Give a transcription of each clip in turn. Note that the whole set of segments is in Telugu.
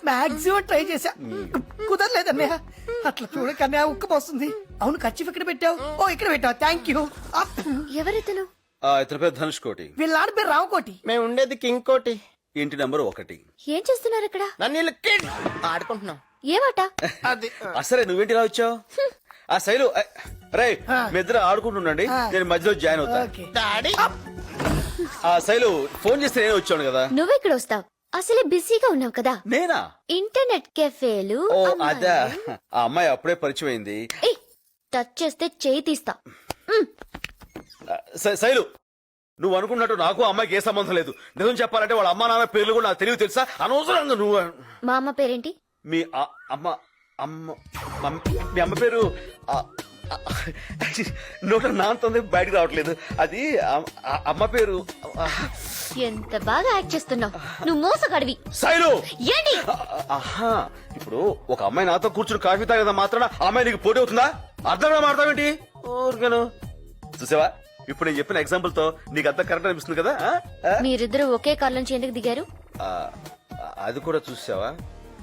మాక్సిమం ట్రై చేశా కుదరలేదన్నయ్య. అట్లా చూడకన్నయ్య ఉక్కు పోస్తుంది. అవును ఖర్చు ఇక్కడ పెట్టావు. ఓ ఇక్కడ పెట్టావు. Thank you. ఎవరితను? ఇతని పేరు ధనుష్ కోటి. వీళ్ళ ఆడ పేరు రావుకోటి. మేము ఉండేది కింగ్ కోటి. ఇంటి నంబర్ 1. ఏం చేస్తున్నారు ఇక్కడ? నన్ను వీళ్ళు కిడ్ ఆడుకుంటున్నాం. ఏమాట? అది అసలే నువ్వేంటి ఇలా వచ్చావు? ఆ శైలు రే మీ ఇద్దరు ఆడుకుంటుండండి, నేను మధ్యలో జాయిన్ అవుతా. ఓకే. డాడీ ఆ శైలు ఫోన్ చేస్తే నేను వచ్చాను కదా. నువ్వెక్కడ వస్తావు? అసలే బిజీగా ఉన్నావు కదా. నేనా? ఇంటర్నెట్ కెఫేలు ఓ అదా, ఆ అమ్మాయి అప్పుడే పరిచయం అయింది. టచ్ చేస్తే చేయి తీస్తా. శైలు నువ్వు అనుకున్నట్టు నాకు ఆ అమ్మాయికి ఏ సంబంధం లేదు. నిజం చెప్పాలంటే వాళ్ళ అమ్మ నాన్న పేర్లు కూడా నాకు తెలివి తెలుసా? అనవసరంగా నువ్వు. మా అమ్మ పేరేంటి? మీ అమ్మ అమ్మ మీ అమ్మ పేరు నోట నాంతుంది బయటకు రావట్లేదు. అది అమ్మ పేరు. ఎంత బాగా యాక్ట్ చేస్తున్నావు. నువ్వు మోసగాడివి. శైలు ఏంటి? ఆహా, ఇప్పుడు ఒక అమ్మాయి నాతో కూర్చుని కాఫీ తాగేదా మాత్రాన ఆ అమ్మాయి నీకు పోటీ అవుతుందా? అర్థంగా మాడతావేంటి? ఊరికను చూసావా, ఇప్పుడు నేను చెప్పిన ఎగ్జాంపుల్ తో నీకు అంతా కరెక్ట్ అనిపిస్తుంది కదా. మీరిద్దరు ఒకే కార్ నుంచి ఎందుకు దిగారు? అది కూడా చూసావా,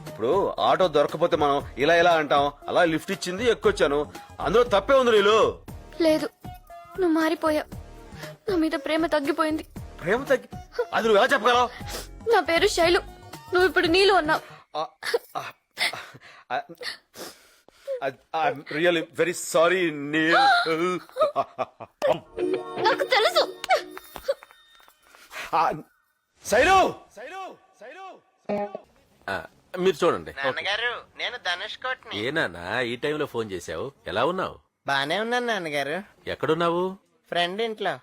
ఇప్పుడు ఆటో దొరకపోతే మనం ఇలా ఇలా అంటాం, అలా లిఫ్ట్ ఇచ్చింది ఎక్కొచ్చాను, అందులో తప్పే ఉంది. నీళ్ళు లేదు, నువ్వు మారిపోయావు. నా మీద ప్రేమ తగ్గిపోయింది. ప్రేమ తగ్గి అది నువ్వు ఎలా చెప్పగలవు? నా పేరు శైలు, నువ్వు ఇప్పుడు నీళ్ళు అన్నావు. Really very sorry Neel. నాకు తెలుసు. శైలు శైలు శైలు మీరు చూడండి. నాన్నగారు నేను ధనుష్ కోటిని. ఏ నాన్నా ఈ టైంలో ఫోన్ చేశావు? ఎలా ఉన్నావు? బానే ఉన్నాను నాన్నగారు. ఎక్కడున్నావు? ఫ్రెండ్ ఇంట్లో.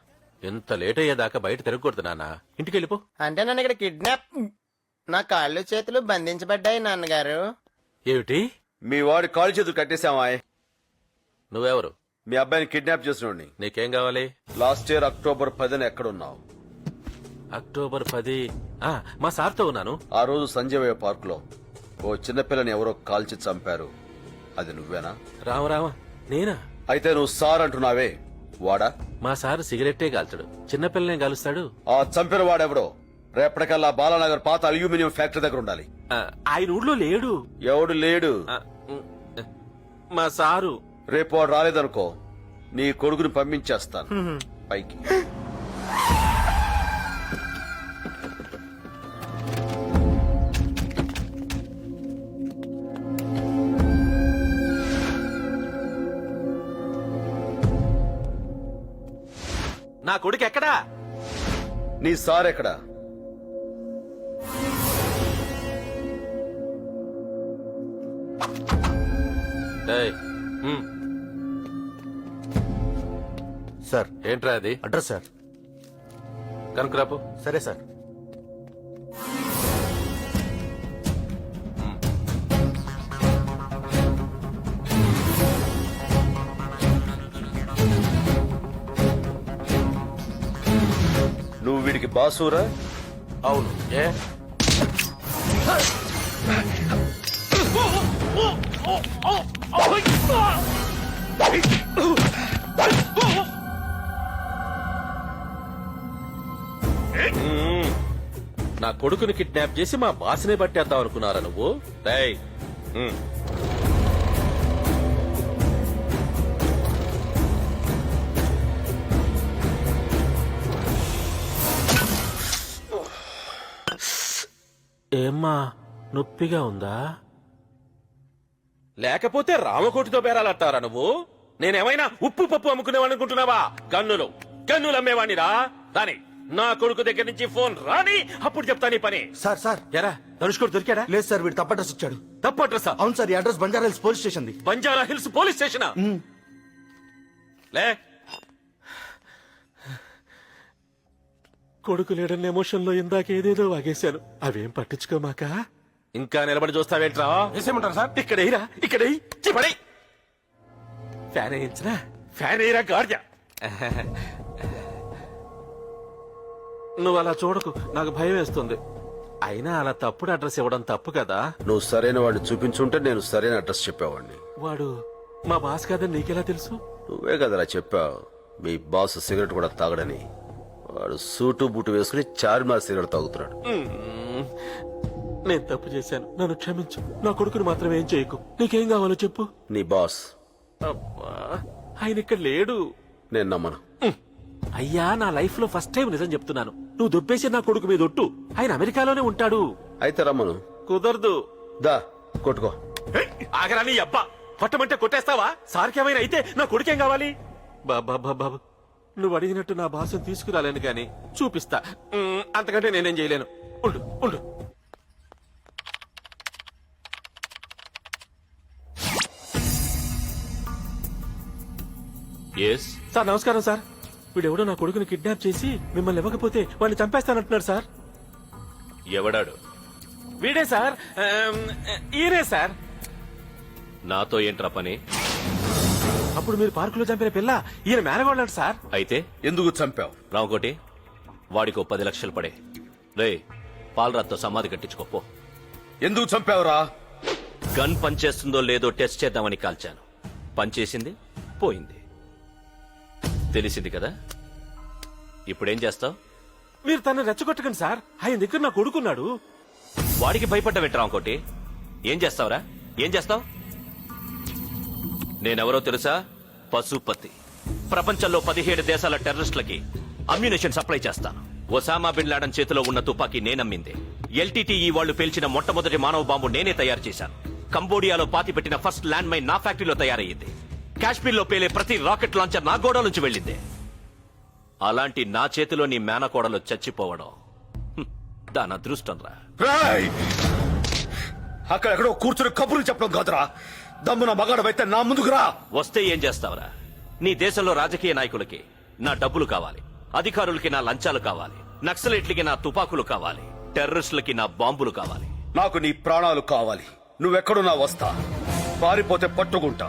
ఎంత లేట్ అయ్యేదాకా బయట తిరగకూడదు నాన్న, ఇంటికి వెళ్ళిపో. అంటే నన్ను ఇక్కడ కిడ్నాప్, నా కాళ్ళు చేతులు బంధించబడ్డాయి నాన్నగారు. ఏమిటి? మీ వాడి కాలు చేతులు కట్టేశావా? నువ్వెవరు? మీ అబ్బాయిని కిడ్నాప్ చేసినోడిని. నీకేం కావాలి? లాస్ట్ ఇయర్ అక్టోబర్ 10న ఎక్కడున్నావు? అక్టోబర్ 10 మా సార్తో ఉన్నాను. ఆ రోజు సంజయ్ పార్క్ లో ఓ చిన్నపిల్లని ఎవరో కాల్చి చంపారు, అది నువ్వేనా? రామ నేనా? అయితే నువ్వు సార్ అంటున్నావే, వాడా? మా సార్ సిగరెట్టే కాల్చాడు, చిన్నపిల్లనే కాలుస్తాడు. ఆ చంపిన వాడెవడో రేపటికల్లా బాలానగర్ పాత అల్యూమినియం ఫ్యాక్టరీ దగ్గర ఉండాలి. ఆయన ఊళ్ళో లేడు. ఎవడు లేడు? మా సారు. రేపు వాడు రాలేదనుకో, నీ కొడుకుని పంపించేస్తాను పైకి. నా కొడుకు ఎక్కడా? నీ సార్ ఎక్కడా? సార్ ఏంట్రా అది? Address sir. కనుకరాపు. సరే సార్. నువ్వు వీడికి బాసూరా? అవును. ఏ నా కొడుకుని కిడ్నాప్ చేసి మా బాస్నే పట్టేద్దాం అనుకున్నారా నువ్వు? రేయ్, ఏమ్మా నొప్పిగా ఉందా? లేకపోతే రామకోటితో బేరాలంటారా నువ్వు? నేనేమైనా ఉప్పు పప్పు అమ్ముకునేవాడిని అనుకుంటున్నావా? గన్నులు అమ్మేవాణిరా. రాని నా కొడుకు దగ్గర నుంచి ఫోన్ రాని, అప్పుడు చెప్తా నీ పని. సార్ సార్ ఎరా ధనుష్ కొడు దొరికాడా? లేదు సార్, వీడు తప్ప అడ్రస్ ఇచ్చాడు. తప్పు అడ్రస్? అవును సార్, ఈ address Banjara hills police station. Banjara hills police station? లే, కొడుకు లేడన్న ఎమోషన్ లో ఇందాక ఏదేదో వాగేశాను, అవేం పట్టించుకోమాక. ఇంకా నిలబడి చూస్తావేంట్రా? వేసేయమంటారు సార్? ఇక్కడ చెప్పడి. ఫ్యాన్ వేయించరా? ఫ్యాన్ వేయరా గార్జ. నువ్వు అలా చూడకు, నాకు భయం వేస్తుంది. అయినా అలా తప్పుడు అడ్రస్ ఇవ్వడం తప్పు కదా. నువ్వు సరైన వాడిని చూపించుంటే నేను సరైన అడ్రస్ చెప్పేవాడిని. వాడు మా బాస్ కాదని నీకెలా తెలుసు? నువ్వే కదరా చెప్పావు మీ బాస్ సిగరెట్ కూడా తాగడని. వాడు సూటు బూటు వేసుకుని చార్మినార్ సిగరెట్ తాగుతున్నాడు. నేను తప్పు చేశాను, నన్ను క్షమించు. నా కొడుకుని మాత్రం ఏం చేయకు. నీకేం కావాలో చెప్పు. నీ బాస్ అబ్బా, ఆయన ఇక్కడ లేడు. నేను నమ్మను. అయ్యా, నా లైఫ్ లో ఫస్ట్ టైం నిజం చెప్తున్నాను. నువ్వు దొబ్బేసి నా కొడుకు మీద ఒట్టు. ఆయన అమెరికాలోనే ఉంటాడు. అయితే రమ్మను. కుదరదు. దా కొట్టుకో. ఆగరా నీ అబ్బా. కొట్టమంటే కొట్టేస్తావా? సార్కి ఏమైనా అయితే నా కొడుకేం కావాలి? బాబా బాబా, నువ్వు అడిగినట్టు నా భాషను తీసుకురాలేను గాని చూపిస్తా. అంతకంటే నేనేం చేయలేను. ఉండు ఉండు. సార్ నమస్కారం సార్. వీడెవడో నా కొడుకుని కిడ్నాప్ చేసి మిమ్మల్ని ఇవ్వకపోతే వాడిని చంపేస్తానంటున్నాడు సార్. ఎవడాడు? వీడే సార్. ఈయనే సార్. నాతో ఏంట్రా పని? అప్పుడు మీరు పార్కులో చంపిన పిల్ల ఈయన మేనగోళ్ళాడు సార్. అయితే ఎందుకు చంపావు? రామకోటి, వాడికో 10 లక్షలు పడే. రే, పాలరాత్తో సమాధి కట్టించుకోపో. ఎందుకు చంపావురా? గన్ పనిచేస్తుందో లేదో టెస్ట్ చేద్దామని కాల్చాను. పనిచేసింది, పోయింది. తెలిసింది కదా. ఇప్పుడేం చేస్తావు? మీరు తను రెచ్చగొట్టకండి సార్. ఆయన దగ్గర నా కొడుకున్నాడు. వాడికి భయపడ్డా రామకోటి. ఏం చేస్తావురా? ఏం చేస్తావు? నేనెవరో తెలుసా? పశుపతి. ప్రపంచంలో 17 దేశాల టెర్రరిస్టులకి అమ్యునేషన్ సప్లై చేస్తాను. ఒసామా బిన్ లాడన్ చేతిలో ఉన్న తుపాకీ నేనమ్మింది. ఎల్టీటీఈ వాళ్లు పేల్చిన మొట్టమొదటి మానవ బాంబు నేనే తయారు చేశాను. కంబోడియాలో పాతిపెట్టిన ఫస్ట్ ల్యాండ్ మైన్ నా ఫ్యాక్టరీలో తయారయ్యింది. కాశ్మీర్లో పేలే ప్రతి రాకెట్ లాంచర్ నా గోడ నుంచి వెళ్ళింది. అలాంటి నా చేతిలో నీ మేనకోడలు చచ్చిపోవడం దాని అదృష్టం రా. అక్కడెక్కడో కూర్చుని కబుర్లు చెప్పడం కాదురా. దమ్మున మగాడవైతే నా ముందుకు రా. వస్తే ఏం చేస్తావురా? నీ దేశంలో రాజకీయ నాయకులకి నా డబ్బులు కావాలి, అధికారులకి నా లంచాలు కావాలి, నక్సలైట్లకి నా తుపాకులు కావాలి, టెర్రరిస్టులకి నా బాంబులు కావాలి. నాకు నీ ప్రాణాలు కావాలి. నువ్వెక్కడున్నా వస్తా. పారిపోతే పట్టుకుంటా,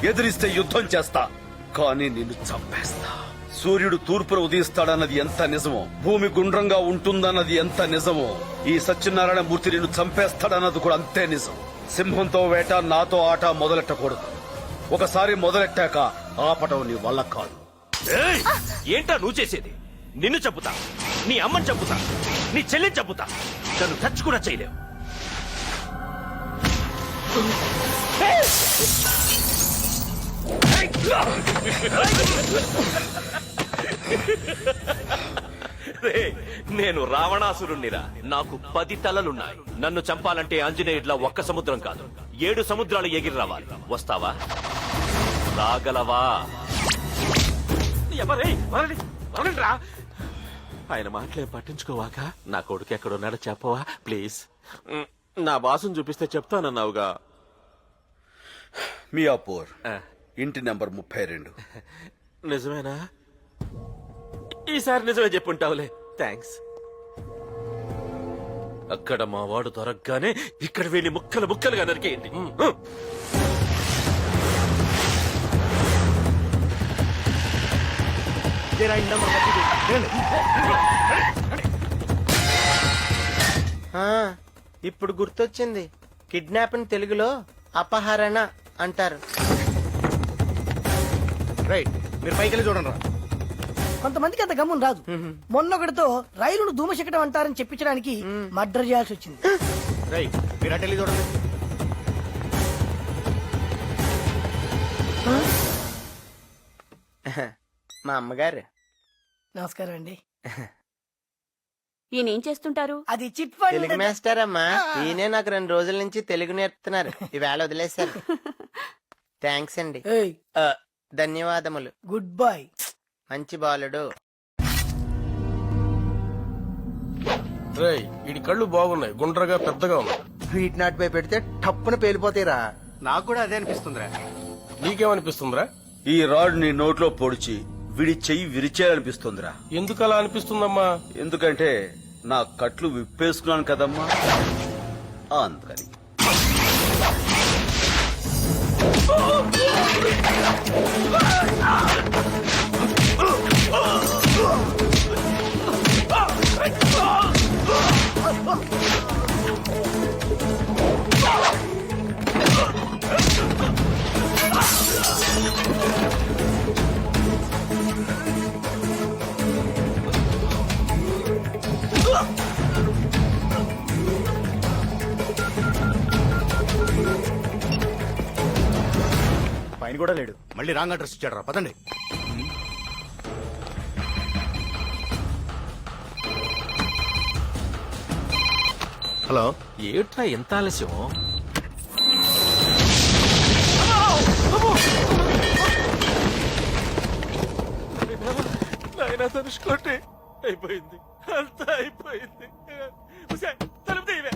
ఎదిరిస్తే యుద్ధం చేస్తా, కానీ నిన్ను చంపేస్తా. సూర్యుడు తూర్పున ఉదయిస్తాడన్నది ఎంత నిజమో, భూమి గుండ్రంగా ఉంటుందన్నది ఎంత నిజమో, ఈ సత్యనారాయణ మూర్తి నిన్ను చంపేస్తాడన్నది కూడా అంతే నిజం. సింహంతో వేట, నాతో ఆట మొదలెట్టకూడదు. ఒకసారి మొదలెట్టాక ఆపటం నీ వల్ల కాదు. ఏయ్! ఏంటా నువ్వు చేసేది? నిన్ను చంపుతా, నీ అమ్మని చంపుతా, నీ చెల్లిని చంపుతా. నన్ను టచ్ కూడా చేయలేవు. రేయ్, నేను రావణాసురుణ్ణిరా. నాకు 10 తలలున్నాయి. నన్ను చంపాలంటే ఆంజనేయుడిలా ఒక్క సముద్రం కాదు, 7 సముద్రాలు ఎగిరి రావాలి. వస్తావా? రాగలవా? ఎవరే వరండిరా. ఆయన మాటలేం పట్టించుకోవాక నా కొడుకు ఎక్కడున్నాడో చెప్పవా ప్లీజ్. నా బాసును చూపిస్తే చెప్తానన్నావుగా. మియాపూర్, ఇంటి నెంబర్ 32. నిజమేనా? ఈసారి నిజమే చెప్పుంటావులే. థ్యాంక్స్. అక్కడ మా వాడు దొరకగానే ఇక్కడ వీళ్ళని ముక్కలు ముక్కలుగా నరికేయండి. ఆ, ఇప్పుడు గుర్తొచ్చింది. కిడ్నాప్ అని తెలుగులో అపహరణ అంటారు. రైట్, మీరు పైకి వెళ్ళి చూడండి రా. కొంతమందికి అంత గమ్మున రాదు. మొన్నొకటితో రైలును ధూమశకటం అంటారని చెప్పించడానికి మర్డర్ చేయాల్సి వచ్చింది. రైట్, మీరు అటు వెళ్ళి చూడండి. మా అమ్మగారు. నమస్కారం అండి. ఈయన ఏం చేస్తుంటారు? అది చిట్ తెలుగు ఫండ్. మాస్టర్ అమ్మా. ఈయనే నాకు 2 రోజుల నుంచి తెలుగు నేర్పుతున్నారు. ఈవేళ వదిలేశారు. థ్యాంక్స్ అండి. ఏయ్, ధన్యవాదములు. Good boy. మంచి బాలుడు. రేయ్, వీడి కళ్ళు బాగున్నాయి, గుండ్రగా పెద్దగా ఉన్నాయి. స్వీట్ నాట్ పై పెడితే టప్పున పేలిపోతాయిరా. నాకు కూడా అదే అనిపిస్తుందిరా. నీకేమనిపిస్తుందిరా? ఈ రాడ్ నీ నోట్లో పొడిచి విడి చెయ్యి విరిచేయాలనిపిస్తుందిరా. ఎందుకు అలా అనిపిస్తుందమ్మా? ఎందుకంటే నా కట్లు విప్పేసుకున్నాను కదమ్మా, అందుకని. ఆయన కూడా లేడు మళ్ళీ రాంగ్ అడ్రస్ ఇచ్చాడు రా పదండి. హలో, ఏట్రా ఎంత ఆలస్యం? నాయనా తనుచుకోండి, అయిపోయింది, అంతా అయిపోయింది. ఉసే, తలుపు తీయవే.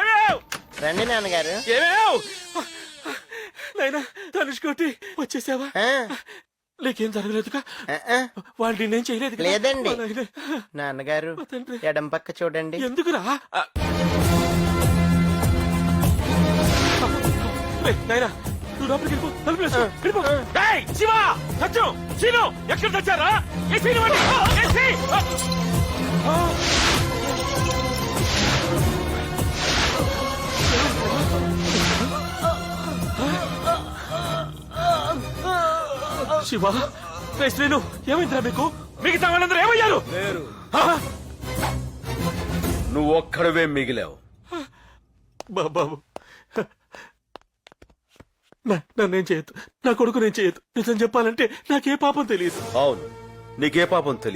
ఏమేవ్? రండి నాన్నగారు. ఏమేవ్? నాయనా తనుచుకోండి, వచ్చేసావా? ఆ, నీకేం జరగలేదుగా? ఆ, ఆ. వాళ్ళు నేనేం చేయలేదు కదా? లేదండి. ఓ నాయనా. నాన్నగారు మా తండ్రి. ఎడం పక్క చూడండి. ఎందుకురా? నాయనా నువ్వు లోపలికి వెళ్ళిపో, తలుపు వేసుకో, వెళ్ళిపో. ఏయ్, శివ, సత్యం, శీను, ఎక్కడ తెచ్చారా? ఏ శీను వండి, ఏ శీ! శివ, రే శ్రీను, ఏమైందిరా మీకు? మిగతా వాళ్ళందరూ ఏమయ్యారు? లేరు, ఆ? నువ్వు ఒక్కడవే మిగిలావు. బాబు, నన్నేం చేయొద్దు, నా కొడుకు నేను చేయొద్దు. నిజం చెప్పాలంటే నాకే పాపం తెలియదు. అవును, నీకే పాపం తెలియదు.